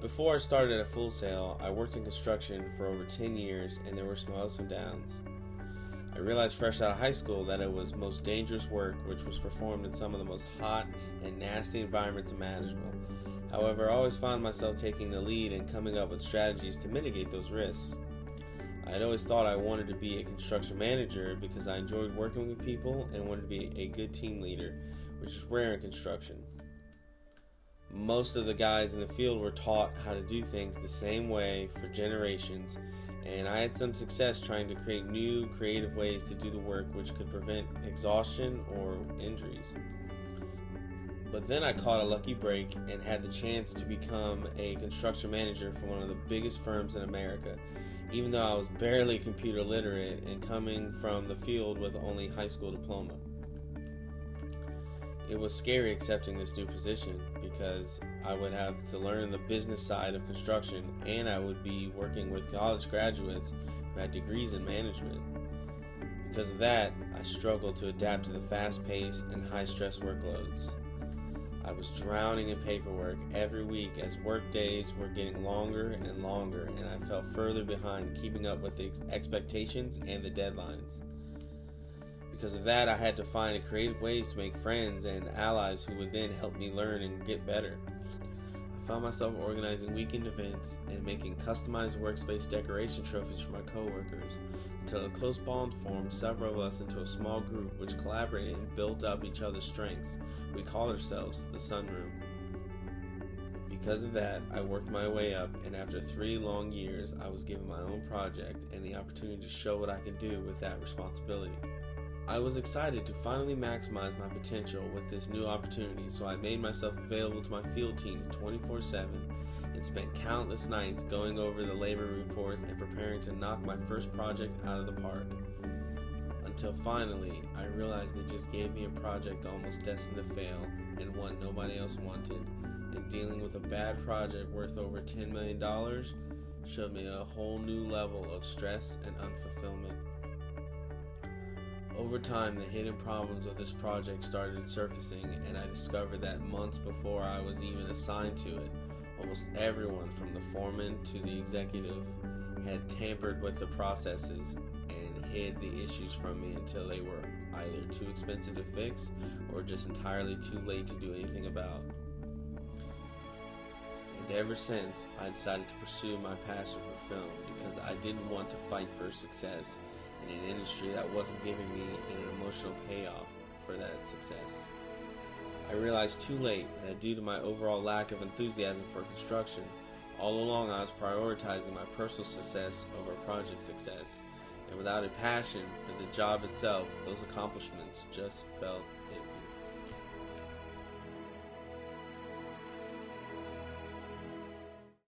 Before I started at Full Sail, I worked in construction for over 10 years, and there were some ups and downs. I realized fresh out of high school that it was most dangerous work, which was performed in some of the most hot and nasty environments imaginable. However, I always found myself taking the lead and coming up with strategies to mitigate those risks. I had always thought I wanted to be a construction manager because I enjoyed working with people and wanted to be a good team leader, which is rare in construction. Most of the guys in the field were taught how to do things the same way for generations, and I had some success trying to create new, creative ways to do the work which could prevent exhaustion or injuries. But then I caught a lucky break and had the chance to become a construction manager for one of the biggest firms in America, even though I was barely computer literate and coming from the field with only high school diploma. It was scary accepting this new position because I would have to learn the business side of construction, and I would be working with college graduates who had degrees in management. Because of that, I struggled to adapt to the fast-paced and high-stress workloads. I was drowning in paperwork every week as work days were getting longer and longer, and I fell further behind keeping up with the expectations and the deadlines. Because of that, I had to find creative ways to make friends and allies who would then help me learn and get better. I found myself organizing weekend events and making customized workspace decoration trophies for my coworkers, until a close bond formed several of us into a small group which collaborated and built up each other's strengths. We called ourselves the Sunroom. Because of that, I worked my way up, and after 3 long years, I was given my own project and the opportunity to show what I could do with that responsibility. I was excited to finally maximize my potential with this new opportunity, so I made myself available to my field teams 24/7 and spent countless nights going over the labor reports and preparing to knock my first project out of the park. Until finally, I realized they just gave me a project almost destined to fail and one nobody else wanted, and dealing with a bad project worth over $10 million showed me a whole new level of stress and unfulfillment. Over time, the hidden problems of this project started surfacing, and I discovered that months before I was even assigned to it, almost everyone from the foreman to the executive had tampered with the processes and hid the issues from me until they were either too expensive to fix or just entirely too late to do anything about. And ever since, I decided to pursue my passion for film because I didn't want to fight for success in an industry that wasn't giving me an emotional payoff for that success. I realized too late that due to my overall lack of enthusiasm for construction, all along I was prioritizing my personal success over project success, and without a passion for the job itself, those accomplishments just felt empty.